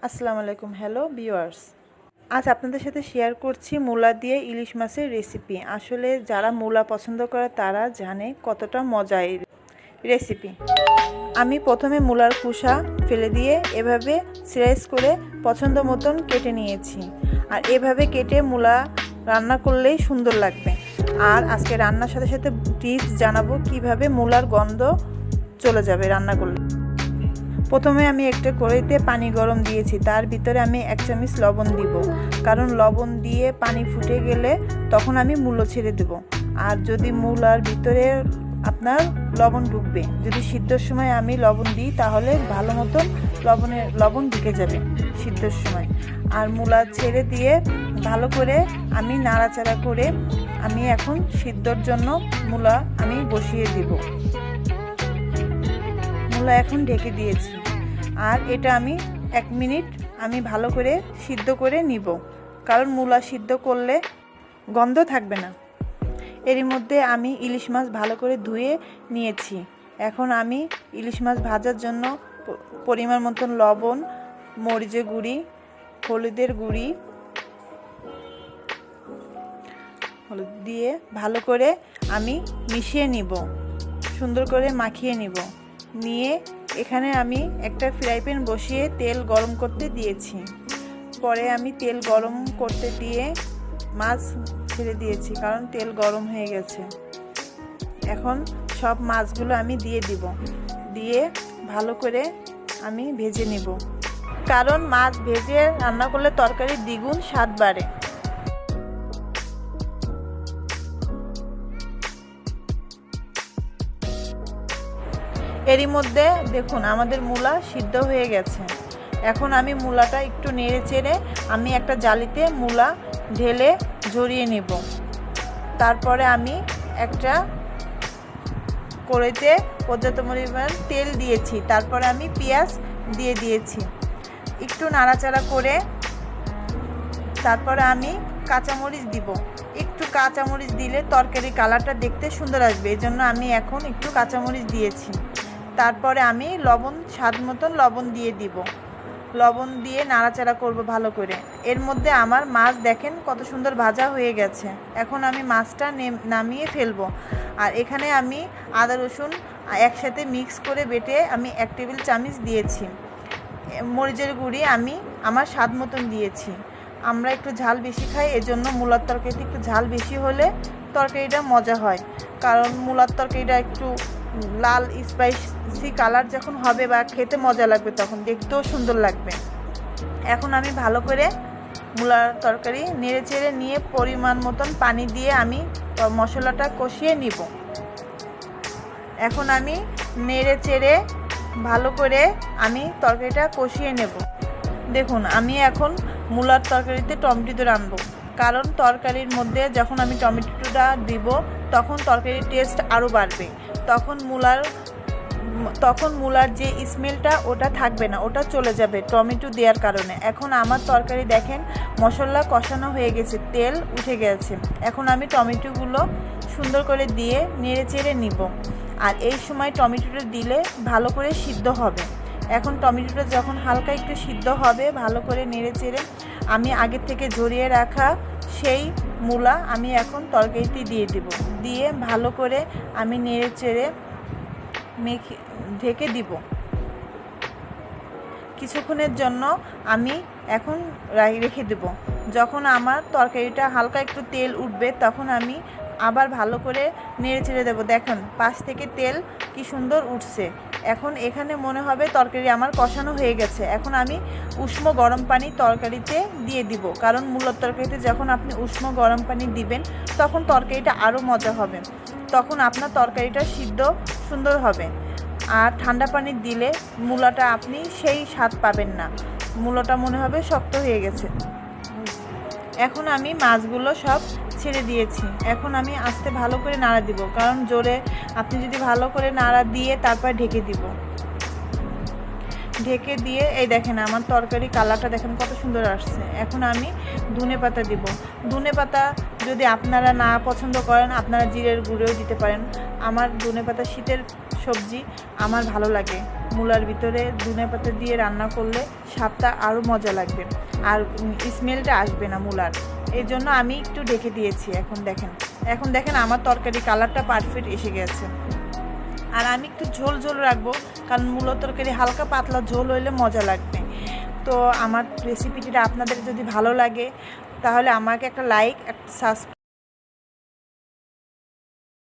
আসসালামু আলাইকুম। Hello viewers, আজ আপনাদের সাথে শেয়ার করছি মূলা দিয়ে ইলিশ মাছের রেসিপি। আসলে যারা মূলা পছন্দ করে তারা জানে কতটা মজা এই রেসিপি। আমি প্রথমে মূলার খোসা ফেলে দিয়ে এভাবে স্লাইস করে পছন্দ মতন কেটে নিয়েছি। আর এভাবে কেটে মূলা রান্না করলেই সুন্দর লাগবে। আর আজকে রান্নার সাথে সাথে টিপস জানাবো কিভাবে মূলার গন্ধ চলে যাবে রান্না করলে। প্রথমে আমি একটা কড়াইতে পানি গরম দিয়েছি, তার ভিতরে আমি 1 চামচ লবণ দিব, কারণ লবণ দিয়ে পানি ফুটে গেলে তখন আমি মূলো ছেড়ে দেব। আর যদি মূলার ভিতরে আপনার লবণ ঢুকবে, যদি সিদ্ধর সময় আমি লবণ দিই তাহলে ভালো মতন লবণ ঢুকে যাবে সিদ্ধর সময়। আর মূলা ছেড়ে দিয়ে ভালো করে আমি নাড়াচাড়া করে আমি এখন সিদ্ধর জন্য মূলা আমি বসিয়ে দিব। মূলা এখন ঢেকে দিয়েছি, আর এটা আমি 1 মিনিট আমি ভালো করে সিদ্ধ করে নিব, কারণ মূলা সিদ্ধ করলে গন্ধ থাকবে না। এরই মধ্যে আমি ইলিশ মাছ ভালো করে ধুয়ে নিয়েছি। এখন আমি ইলিশ মাছ ভাজার জন্য পরিমাণ মতন লবণ, মরিচের গুঁড়ি, হলুদের গুঁড়ি হলুদ দিয়ে ভালো করে আমি মিশিয়ে নিব, সুন্দর করে মাখিয়ে নিব। নিয়ে এখানে আমি একটা ফ্রাই প্যান বসিয়ে তেল গরম করতে দিয়েছি। পরে আমি তেল গরম করতে দিয়ে মাছ ছেড়ে দিয়েছি, কারণ তেল গরম হয়ে গেছে। এখন সব মাছগুলো আমি দিয়ে দিব, দিয়ে ভালো করে আমি ভেজে নিব, কারণ মাছ ভেজে রান্না করলে তরকারির দ্বিগুণ স্বাদ বাড়ে। এরই মধ্যে দেখুন আমাদের মূলা সিদ্ধ হয়ে গেছে। এখন আমি মূলাটা একটু নেড়ে চেড়ে আমি একটা জালিতে মূলা ঢেলে ঝরিয়ে নেব। তারপরে আমি একটা কড়াইতে পর্যাপ্ত পরিমাণ তেল দিয়েছি, তারপরে আমি পেঁয়াজ দিয়ে দিয়েছি। একটু নাড়াচাড়া করে তারপরে আমি কাঁচামরিচ দিব। একটু কাঁচামরিচ দিলে তরকারি কালারটা দেখতে সুন্দর আসবে, এই জন্য আমি এখন একটু কাঁচামরিচ দিয়েছি। তারপরে আমি লবণ, স্বাদ মতন লবণ দিয়ে দিব। লবণ দিয়ে নাড়াচাড়া করব ভালো করে। এর মধ্যে আমার মাছ দেখেন কত সুন্দর ভাজা হয়ে গেছে। এখন আমি মাছটা নামিয়ে ফেলবো। আর এখানে আমি আদা রসুন একসাথে মিক্স করে বেটে আমি 1 টেবিল চামচ দিয়েছি। মরিচের গুঁড়ি আমি আমার স্বাদ মতন দিয়েছি। আমরা একটু ঝাল বেশি খাই, এজন্য মূলার তরকারিতে একটু ঝাল বেশি হলে তরকারিটা মজা হয়, কারণ মূলার তরকারিটা একটু লাল স্পাইসি কালার যখন হবে বা খেতে মজা লাগবে, তখন দেখতেও সুন্দর লাগবে। এখন আমি ভালো করে মূলার তরকারি নেড়ে চেড়ে নিয়ে পরিমাণ মতন পানি দিয়ে আমি মশলাটা কষিয়ে নিব। এখন আমি নেড়ে চেড়ে ভালো করে আমি তরকারিটা কষিয়ে নেব। দেখুন আমি এখন মূলার তরকারিতে টমেটো রানবো, কারণ তরকারির মধ্যে যখন আমি টমেটোটা দিব তখন তরকারির টেস্ট আরও বাড়বে। তখন মূলার যে স্মেলটা ওটা থাকবে না, ওটা চলে যাবে টমেটো দেওয়ার কারণে। এখন আমার তরকারি দেখেন মশলা কষানো হয়ে গেছে, তেল উঠে গেছে। এখন আমি টমেটোগুলো সুন্দর করে দিয়ে নেড়ে চেড়ে নিব। আর এই সময় টমেটোটা দিলে ভালো করে সিদ্ধ হবে। এখন টমেটোটা যখন হালকা একটু সিদ্ধ হবে, ভালো করে নেড়ে চেড়ে আমি আগের থেকে ঝরিয়ে রাখা সেই মূলা আমি এখন তরকারিতে দিয়ে দেব। দিয়ে ভালো করে আমি নেড়ে চেড়ে ঢেকে দিব। কিছুক্ষণের জন্য আমি এখন রেখে দেব। যখন আমার তরকারিটা হালকা একটু তেল উঠবে তখন আমি আবার ভালো করে নেড়ে চেড়ে দেবো। দেখুন পাশ থেকে তেল কি সুন্দর উঠছে। এখন এখানে মনে হবে তরকারি আমার কষানো হয়ে গেছে। এখন আমি উষ্ণ গরম পানি তরকারিতে দিয়ে দিব, কারণ মূলার তরকারিতে যখন আপনি উষ্ণ গরম পানি দিবেন তখন তরকারিটা আরও মজা হবে, তখন আপনার তরকারিটা সিদ্ধ সুন্দর হবে। আর ঠান্ডা পানি দিলে মূলাটা আপনি সেই স্বাদ পাবেন না, মূলাটা মনে হবে শক্ত হয়ে গেছে। এখন আমি মাছগুলো সব ছেড়ে দিয়েছি। এখন আমি আস্তে ভালো করে নাড়া দিব, কারণ জোরে আপনি যদি ভালো করে নাড়া দিয়ে তারপর ঢেকে দিব। ঢেকে দিয়ে এই দেখেন আমার তরকারি কালারটা দেখেন কত সুন্দর আসছে। এখন আমি ধনেপাতা দিব। ধনেপাতা যদি আপনারা না পছন্দ করেন আপনারা জিরের গুঁড়োও দিতে পারেন। আমার ধনেপাতা শীতের সবজি আমার ভালো লাগে। মূলার ভিতরে ধনেপাতা দিয়ে রান্না করলে স্বাদটা আরও মজা লাগবে, আর স্মেলটা আসবে না মূলার। এই জন্য আমি একটু ঢেকে দিয়েছি। এখন দেখেন আমার তরকারি কালারটা পারফেক্ট এসে গেছে। আর আমি একটু ঝোল ঝোল রাখবো, কারণ মূলো তরকারি হালকা পাতলা ঝোল হইলে মজা লাগবে। তো আমার রেসিপিটা আপনাদের যদি ভালো লাগে তাহলে আমাকে একটা লাইক, একটা সাবস্ক্রাইব